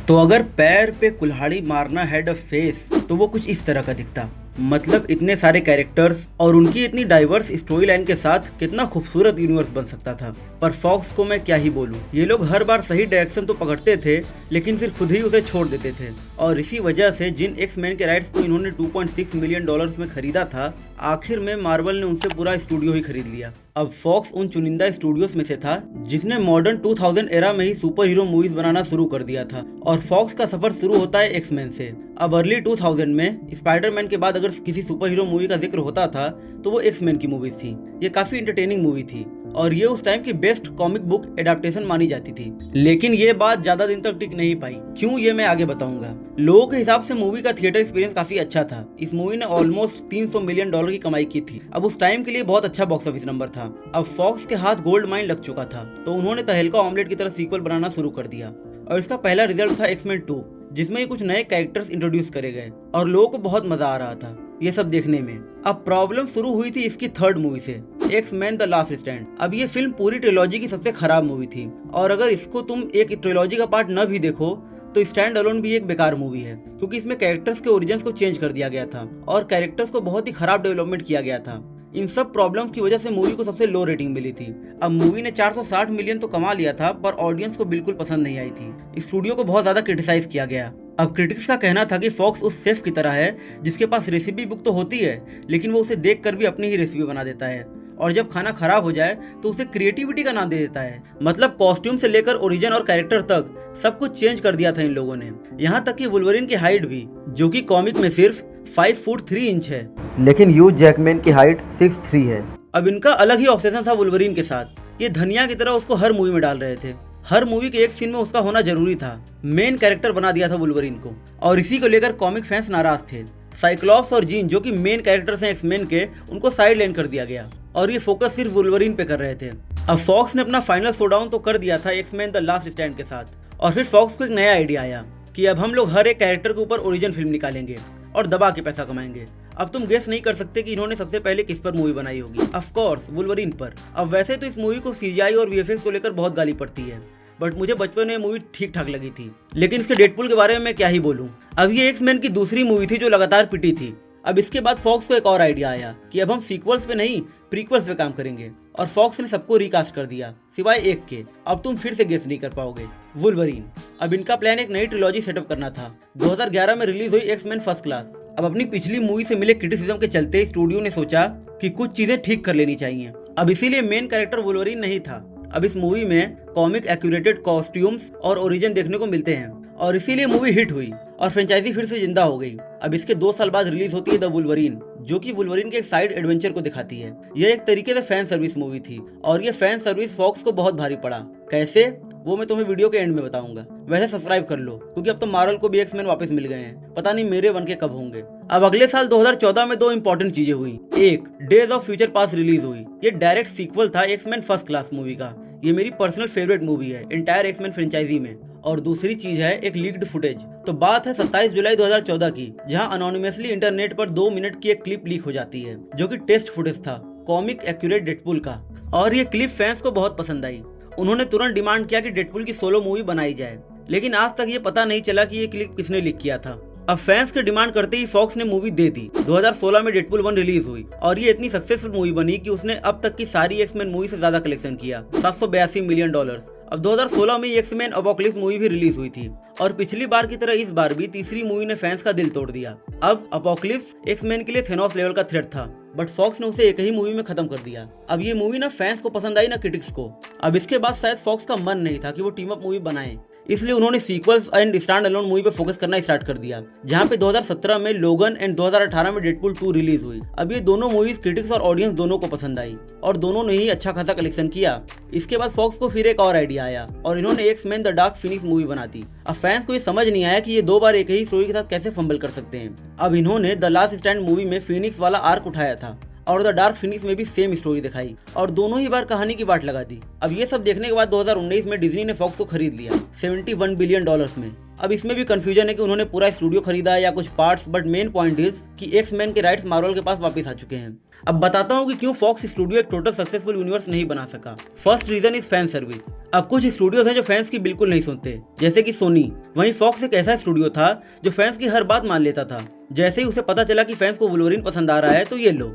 तो अगर पैर पे कुल्हाड़ी मारना हैड अ फेस तो वो कुछ इस तरह का दिखता। मतलब इतने सारे कैरेक्टर्स और उनकी इतनी डाइवर्स स्टोरी लाइन के साथ कितना खूबसूरत यूनिवर्स बन सकता था। पर फॉक्स को मैं क्या ही बोलूं, ये लोग हर बार सही डायरेक्शन तो पकड़ते थे लेकिन फिर खुद ही उसे छोड़ देते थे। और इसी वजह से जिन एक्स मैन के राइट्स को इन्होंने 2.6 मिलियन डॉलर्स में खरीदा था, आखिर में मार्वल ने उनसे पूरा स्टूडियो ही खरीद लिया। अब फॉक्स उन चुनिंदा स्टूडियोज में से था जिसने मॉडर्न 2000 एरा में ही सुपर हीरो मूवीज बनाना शुरू कर दिया था। और फॉक्स का सफर शुरू होता है एक्स मैन से। अब अर्ली 2000 में स्पाइडरमैन के बाद अगर किसी सुपर हीरो मूवी का जिक्र होता था तो वो एक्स मैन की मूवी थी। ये काफी एंटरटेनिंग मूवी थी और ये उस टाइम की बेस्ट कॉमिक बुक एडाप्टेशन मानी जाती थी। लेकिन ये बात ज्यादा दिन तक टिक नहीं पाई। क्यों, ये मैं आगे बताऊंगा। लोगों के हिसाब से मूवी का थिएटर एक्सपीरियंस काफी अच्छा था। इस मूवी ने ऑलमोस्ट 300 मिलियन डॉलर की कमाई की थी। अब उस टाइम के लिए बहुत अच्छा बॉक्स ऑफिस नंबर था। अब फॉक्स के हाथ गोल्ड माइन लग चुका था तो उन्होंने तहलका ऑमलेट की तरह सीक्वल बनाना शुरू कर दिया। और इसका पहला रिजल्ट था एक्स मैन 2, जिसमें कुछ नए कैरेक्टर्स इंट्रोड्यूस करे गए और लोगों को बहुत मजा आ रहा था ये सब देखने में। अब प्रॉब्लम शुरू हुई थी इसकी थर्ड मूवी से, x man the last stand. अब ये फिल्म पूरी ट्रिलॉजी की सबसे खराब मूवी थी और अगर इसको तुम एक ट्रिलॉजी का पार्ट न भी देखो तो स्टैंड अलोन भी एक बेकार मूवी है, क्योंकि इसमें कैरेक्टर्स के ओरिजिन्स को चेंज कर दिया गया था और कैरेक्टर्स को बहुत ही खराब डेवलपमेंट किया गया था। इन सब प्रॉब्लम्स की वजह से मूवी को सबसे लो रेटिंग मिली थी। अब मूवी ने 460 मिलियन तो कमा लिया था पर ऑडियंस को बिल्कुल पसंद नहीं आई थी। स्टूडियो को बहुत ज्यादा क्रिटिसाइज किया गया। अब क्रिटिक्स का कहना था कि फॉक्स उस शेफ की तरह है जिसके पास रेसिपी बुक तो होती है लेकिन वो उसे देखकर भी अपनी ही रेसिपी बना देता है और जब खाना खराब हो जाए तो उसे क्रिएटिविटी का नाम दे देता है। मतलब कॉस्ट्यूम से लेकर ओरिजिन और कैरेक्टर तक सब कुछ चेंज कर दिया था इन लोगों ने। यहाँ तक कि वुल्वरिन की हाइट भी, जो कि कॉमिक में सिर्फ 5 फुट 3 इंच है, लेकिन ह्यू जैकमैन की हाइट 6'3" है। अब इनका अलग ही ऑब्सेशन था वुल्वरिन के साथ। ये धनिया की तरह उसको हर मूवी में डाल रहे थे। हर मूवी के एक सीन में उसका होना जरूरी था। मेन कैरेक्टर बना दिया था वुल्वरिन को और इसी को लेकर कॉमिक फैंस नाराज थे। साइक्लॉप्स और जीन, जो कि मेन कैरेक्टर्स हैं एक्स मैन के, उनको साइड लाइन कर दिया गया और ये फोकस सिर्फ वुल्वरिन पे कर रहे थे। अब फॉक्स ने अपना फाइनल शोडाउन तो कर दिया था x man the last stand के साथ। और फिर फॉक्स को एक नया आइडिया आया कि अब हम लोग हर एक कैरेक्टर के ऊपर ओरिजिन फिल्म निकालेंगे और दबा के पैसा कमाएंगे। अब तुम गेस नहीं कर सकते कि इन्होंने सबसे पहले किस पर मूवी बनाई होगी। ऑफ कोर्स वुल्वरिन पर। अब वैसे तो इस मूवी को सीजीआई और वीएफएक्स को लेकर बहुत गाली पड़ती है, बट मुझे बचपन में मूवी ठीक ठाक लगी थी। लेकिन इसके डेडपुल के बारे में मैं क्या ही बोलूं। अब ये एक्स मैन की दूसरी मूवी थी जो लगातार पिटी थी। अब इसके बाद फॉक्स को एक और आइडिया आया कि अब हम सीक्वल्स पे नहीं प्रीक्वल्स पे काम करेंगे और फॉक्स ने सबको रिकास्ट कर दिया सिवाय एक के। अब तुम फिर से गेस नहीं कर पाओगे, वुल्वरिन। अब इनका प्लान एक नई ट्रिलॉजी सेटअप करना था। 2011 में रिलीज हुई एक्स मैन फर्स्ट क्लास। अब अपनी पिछली मूवी से मिले क्रिटिसिज्म के चलते स्टूडियो ने सोचा कि कुछ चीजें ठीक कर लेनी चाहिए। अब इसीलिए मेन कैरेक्टर वुल्वरिन नहीं था। अब इस मूवी में कॉमिक एक्यूरेटेड कॉस्ट्यूम्स और ओरिजिन देखने को मिलते हैं और इसीलिए मूवी हिट हुई और फ्रेंचाइजी फिर से जिंदा हो गई। अब इसके 2 साल बाद रिलीज होती है द वुल्वरिन, जो कि वुल्वरिन के एक साइड एडवेंचर को दिखाती है। यह एक तरीके से फैन सर्विस मूवी थी और ये फैन सर्विस फॉक्स को बहुत भारी पड़ा। कैसे, वो मैं तुम्हें वीडियो के एंड में बताऊंगा। वैसे सब्सक्राइब कर लो क्योंकि अब तो मार्वल को भी एक्स मैन वापस मिल गए हैं। पता नहीं मेरे बन के कब होंगे। अब अगले साल 2014 में 2 इंपॉर्टेंट चीजें हुई। एक, days of future past release हुई। ये डायरेक्ट सीक्वल था x man first class movie का। ये मेरी पर्सनल फेवरेट मूवी है एंटायर एक्स मैन फ्रेंचाइजी में। और दूसरी चीज है एक लीक्ड फुटेज। तो बात है 27 जुलाई 2014 की, जहां अनोनिमसली इंटरनेट पर 2 मिनट की एक क्लिप लीक हो जाती है जो कि टेस्ट फुटेज था कॉमिक एक्यूरेट डेडपुल का। और ये क्लिप फैंस को बहुत पसंद आई। उन्होंने तुरंत डिमांड किया कि डेडपुल की सोलो मूवी बनाई जाए, लेकिन आज तक ये पता नहीं चला कि ये क्लिप किसने लीक किया था। अब फैंस के डिमांड करते ही फॉक्स ने मूवी दे दी। 2016 में डेडपुल 1 रिलीज हुई और ये इतनी सक्सेसफुल मूवी बनी कि उसने अब तक की सारी एक्स मैन मूवी से ज्यादा कलेक्शन किया, 782 मिलियन डॉलर्स। अब 2016 में एक्स मैन अपोकलिप्स मूवी भी रिलीज हुई थी और पिछली बार की तरह इस बार भी तीसरी मूवी ने फैंस का दिल तोड़ दिया। अब अपोकलिप्स एक्स मैन के लिए थेनोस लेवल का थ्रेट था, बट फॉक्स ने उसे एक ही मूवी में खत्म कर दिया। अब ये मूवी ना फैंस को पसंद आई ना क्रिटिक्स को। अब इसके बाद शायद फॉक्स का मन नहीं था कि वो टीम अप मूवी बनाए, इसलिए उन्होंने sequels and stand alone movie पे फोकस करना स्टार्ट कर दिया, जहां पे 2017 में लोगन एंड 2018 में डेडपुल 2 रिलीज हुई। अब ये दोनों मूवीज क्रिटिक्स और ऑडियंस दोनों को पसंद आई और दोनों ने ही अच्छा खासा कलेक्शन किया। इसके बाद फॉक्स को फिर एक और आइडिया आया और इन्होंने x man the dark Phoenix movie बना दी। अब फैंस को ये समझ नहीं आया कि ये 2 बार एक ही स्टोरी के साथ कैसे फंबल कर सकते हैं। अब इन्होंने द लास्ट स्टैंड मूवी में फिनिक्स वाला आर्क उठाया था और द डार्क फिनिक्स में भी सेम स्टोरी दिखाई और दोनों ही बार कहानी की बाट लगा दी। अब ये सब देखने के बाद 2019 में डिज्नी ने फॉक्स को खरीद लिया 71 बिलियन डॉलर्स में। अब इसमें भी कंफ्यूजन है कि उन्होंने पूरा स्टूडियो खरीदा या कुछ parts, but main point is कि एक्स-मैन के राइट्स मार्वल के पास वापस आ चुके हैं। अब बताता हूँ कि क्यों फॉक्स स्टूडियो एक टोटल सक्सेसफुल यूनिवर्स नहीं बना सका। First reason is fan service. अब कुछ स्टूडियोज हैं जो फैंस की बिल्कुल नहीं सुनते, जैसे कि सोनी। वहीं फॉक्स एक ऐसा स्टूडियो था जो फैंस की हर बात मान लेता था। जैसे ही उसे पता चला कि फैंस को वुल्वरीन पसंद आ रहा है तो ये लो,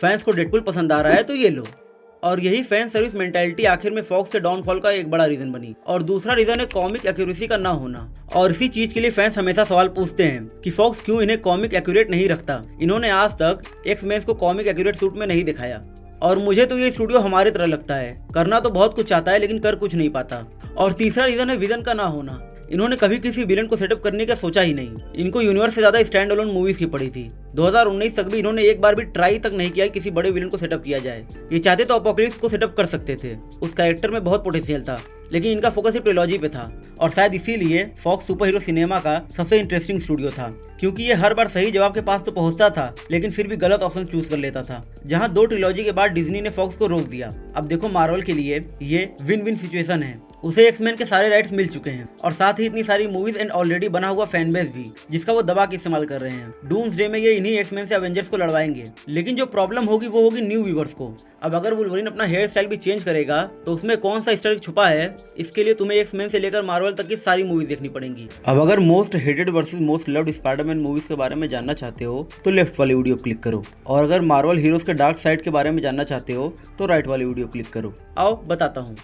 फैंस को डेडपुल पसंद आ रहा है तो ये लो। और यही फैन सर्विस मेंटालिटी आखिर में फॉक्स के डाउनफॉल का एक बड़ा रीजन बनी। और दूसरा रीजन है कॉमिक एक्यूरेसी का ना होना। और इसी चीज के लिए फैंस हमेशा सवाल पूछते हैं कि फॉक्स क्यों इन्हें कॉमिक एक्यूरेट नहीं रखता। इन्होंने आज तक एक्स-मैन को कॉमिक एक्यूरेट सूट में नहीं दिखाया। और मुझे तो ये स्टूडियो हमारी तरह लगता है, करना तो बहुत कुछ चाहता है लेकिन कर कुछ नहीं पाता। और तीसरा रीजन है विजन का ना होना। इन्होंने कभी किसी विलन को सेटअप करने का सोचा ही नहीं। इनको यूनिवर्स से ज्यादा स्टैंड अलोन मूवीज की पड़ी थी। 2019 तक भी इन्होंने एक बार भी ट्राई तक नहीं किया किसी बड़े विलन को सेटअप किया जाए। ये चाहते तो अपोकलिप्स को सेटअप कर सकते थे, उस कैरेक्टर में बहुत पोटेंशियल था, लेकिन इनका फोकस सिर्फ ट्रिलॉजी पे था। और शायद इसीलिए फॉक्स सुपर हीरो सिनेमा का सबसे इंटरेस्टिंग स्टूडियो था, क्योंकि ये हर बार सही जवाब के पास तो पहुंचता था, लेकिन फिर भी गलत ऑप्शन चूज कर लेता था। जहां 2 ट्रिलॉजी के बाद डिज्नी ने फॉक्स को रोक दिया। अब देखो मार्वल के लिए ये विन विन सिचुएशन है। उसे एक्स-मैन के सारे राइट्स मिल चुके हैं और साथ ही इतनी सारी मूवीज एंड ऑलरेडी बना हुआ फैन बेस भी, जिसका वो दबा के इस्तेमाल कर रहे हैं। डूम्सडे में ये इन्हीं एक्स-मैन से एवेंजर्स को लड़वाएंगे, लेकिन जो प्रॉब्लम होगी वो होगी न्यू व्यूअर्स को। अब अगर वुल्वरीन अपना हेयर स्टाइल भी चेंज करेगा तो उसमें कौन सा स्टाइल छुपा है, इसके लिए तुम्हें एक्स-मैन से लेकर मार्वल तक की सारी मूवीज देखनी पड़ेंगी। अब अगर most hated versus most loved Spiderman movies के बारे में जानना चाहते हो तो लेफ्ट वाली वीडियो क्लिक करो, और अगर मार्वल हीरोज के डार्क साइड के बारे में जानना चाहते हो तो राइट वाली वीडियो क्लिक करो। आओ बताता हूँ।